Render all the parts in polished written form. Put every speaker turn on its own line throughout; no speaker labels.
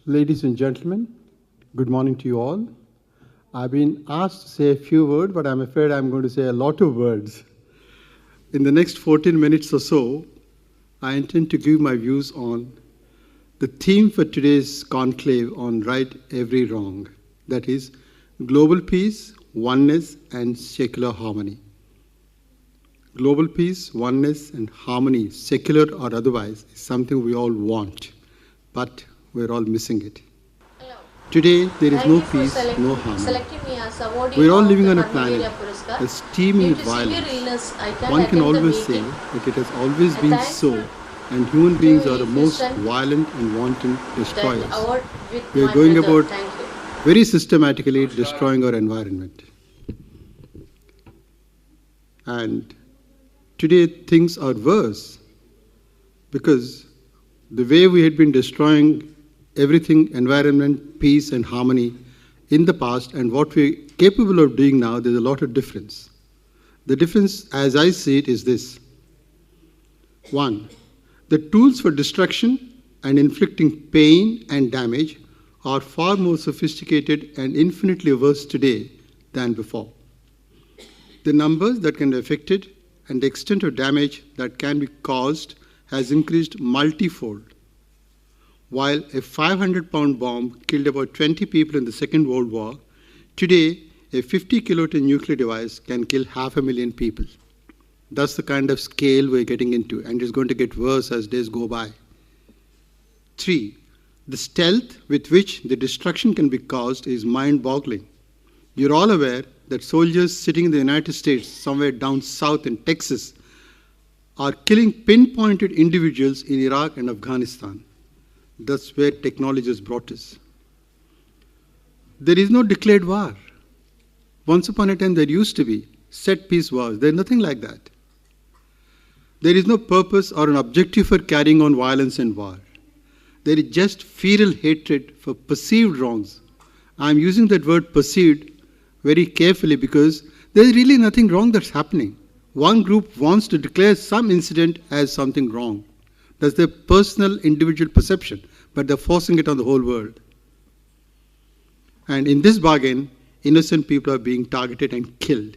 Ladies and gentlemen, good morning to you all. I've been asked to say a few words, but I'm afraid I'm going to say a lot of words. In the next 14 minutes or so, I intend to give my views on the theme for today's conclave on right every wrong, that is, global peace, oneness, and secular harmony. Global peace, oneness, and harmony, secular or otherwise, is something we all want, but we're all missing it.
Hello.
Today, there is
Thank
no
you for
peace, no
selecting me as awardee
harmony. We're all
of
living
the
on a
Conclave
planet
Puraskar.
that's teeming
Due
with
to severe
violence.
illness, I can't
One can
attend the
always say
meeting.
that it has always been
Thanks
so,
for
and human beings are the
doing
most
Houston
violent and wanton
that
destroyers.
award with
We are
my
going
brother.
about
Thank you.
very systematically destroying our environment. And today things are worse because the way we had been destroying everything, environment, peace and harmony in the past and what we're capable of doing now, there's a lot of difference. The difference, as I see it, is this. One, the tools for destruction and inflicting pain and damage are far more sophisticated and infinitely worse today than before. The numbers that can be affected and the extent of damage that can be caused has increased multifold. While a 500-pound bomb killed about 20 people in the Second World War, today a 50-kiloton nuclear device can kill 500,000 people. That's the kind of scale we're getting into, and it's going to get worse as days go by. 3. The stealth with which the destruction can be caused is mind-boggling. You're all aware that soldiers sitting in the United States, somewhere down south in Texas, are killing pinpointed individuals in Iraq and Afghanistan. That's where technology has brought us. There is no declared war. Once upon a time there used to be set peace wars. There's nothing like that. There is no purpose or an objective for carrying on violence and war. There is just feral hatred for perceived wrongs. I'm using that word perceived very carefully because there's really nothing wrong that's happening. One group wants to declare some incident as something wrong. That's their personal individual perception, but they're forcing it on the whole world. And in this bargain, innocent people are being targeted and killed.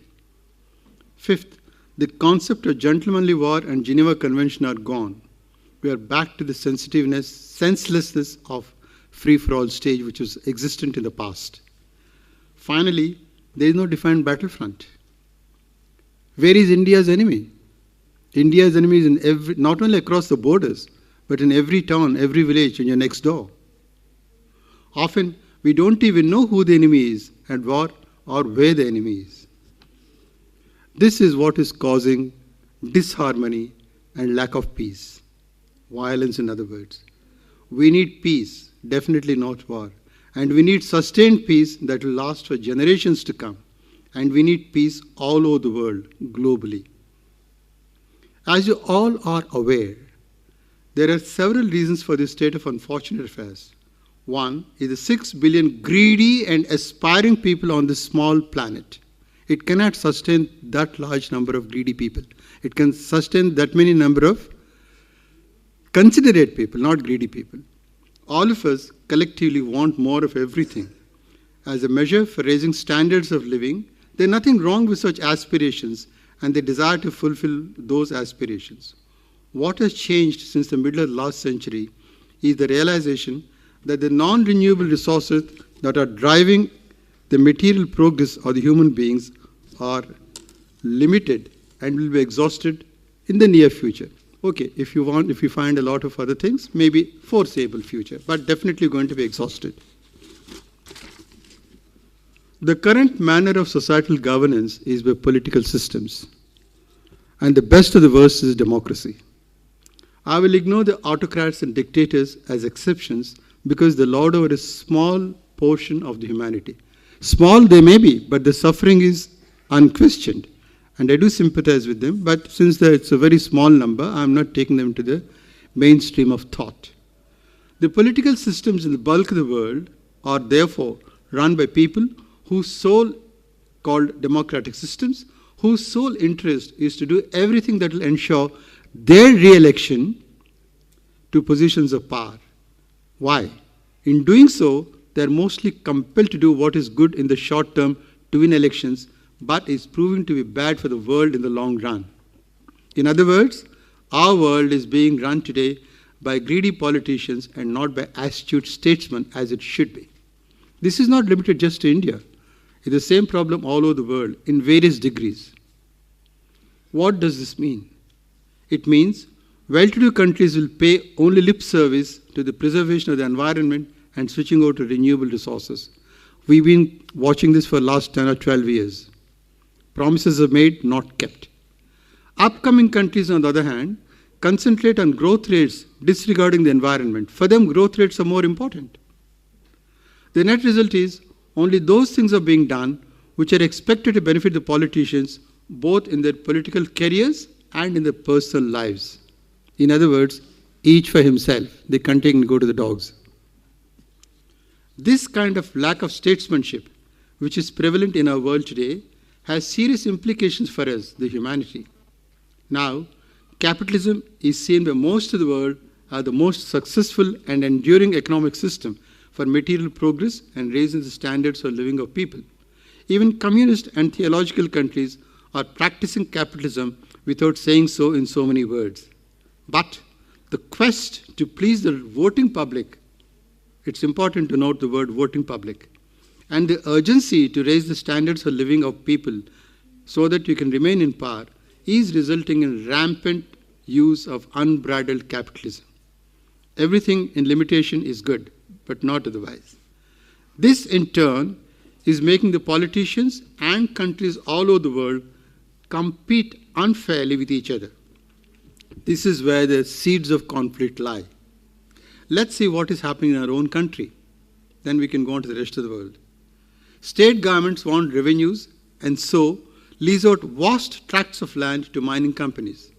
Fifth, the concept of gentlemanly war and Geneva Convention are gone. We are back to the sensitiveness, senselessness of free-for-all stage which was existent in the past. Finally, there is no defined battlefront. Where is India's enemy? India's enemy is in not only across the borders, but in every town, every village, in your next door. Often, we don't even know who the enemy is and what or where the enemy is. This is what is causing disharmony and lack of peace. Violence, in other words. We need peace, definitely not war. And we need sustained peace that will last for generations to come. And we need peace all over the world, globally. As you all are aware, there are several reasons for this state of unfortunate affairs. One is the 6 billion greedy and aspiring people on this small planet. It cannot sustain that large number of greedy people. It can sustain that many number of considerate people, not greedy people. All of us collectively want more of everything. As a measure for raising standards of living, there's nothing wrong with such aspirations and the desire to fulfill those aspirations. What has changed since the middle of the last century is the realization that the non-renewable resources that are driving the material progress of the human beings are limited and will be exhausted in the near future. Okay, if you find a lot of other things, maybe foreseeable future, but definitely going to be exhausted. The current manner of societal governance is by political systems, and the best of the worst is democracy. I will ignore the autocrats and dictators as exceptions because they lord over a small portion of the humanity. Small they may be, but the suffering is unquestioned. And I do sympathize with them, but since it's a very small number, I'm not taking them to the mainstream of thought. The political systems in the bulk of the world are therefore run by people whose sole, called democratic systems, whose sole interest is to do everything that will ensure their re-election to positions of power. Why? In doing so, they are mostly compelled to do what is good in the short term to win elections, but is proving to be bad for the world in the long run. In other words, our world is being run today by greedy politicians and not by astute statesmen as it should be. This is not limited just to India. It's the same problem all over the world in various degrees. What does this mean? It means well-to-do countries will pay only lip service to the preservation of the environment and switching over to renewable resources. We've been watching this for the last 10 or 12 years. Promises are made, not kept. Upcoming countries, on the other hand, concentrate on growth rates disregarding the environment. For them, growth rates are more important. The net result is only those things are being done which are expected to benefit the politicians both in their political careers and in their personal lives. In other words, each for himself. They continue to go to the dogs. This kind of lack of statesmanship, which is prevalent in our world today, has serious implications for us, the humanity. Now, capitalism is seen by most of the world as the most successful and enduring economic system for material progress and raising the standards of living of people. Even communist and theological countries are practicing capitalism without saying so in so many words. But the quest to please the voting public, it's important to note the word voting public, and the urgency to raise the standards of living of people so that you can remain in power is resulting in rampant use of unbridled capitalism. Everything in limitation is good, but not otherwise. This, in turn, is making the politicians and countries all over the world compete unfairly with each other. This is where the seeds of conflict lie. Let's see what is happening in our own country. Then we can go on to the rest of the world. State governments want revenues and so lease out vast tracts of land to mining companies.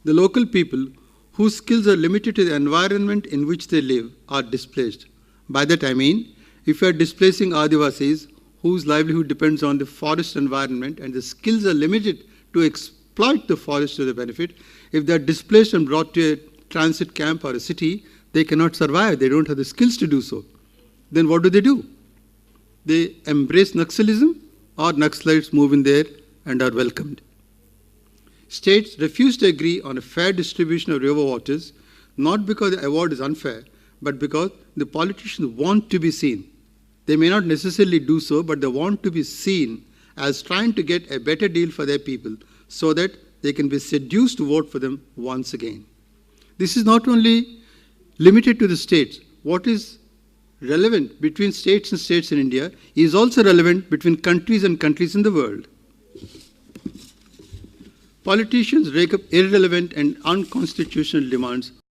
The local people, whose skills are limited to the environment in which they live, are displaced. By that I mean, if you are displacing Adivasis, whose livelihood depends on the forest environment and the skills are limited to exploit the forest to their benefit, if they are displaced and brought to a transit camp or a city, they cannot survive. They don't have the skills to do so. Then what do? They embrace Naxalism, or Naxalites move in there and are welcomed. States refuse to agree on a fair distribution of river waters, not because the award is unfair, but because the politicians want to be seen. They may not necessarily do so, but they want to be seen as trying to get a better deal for their people so that they can be seduced to vote for them once again. This is not only limited to the states. What is relevant between states and states in India is also relevant between countries and countries in the world. Politicians rake up irrelevant and unconstitutional demands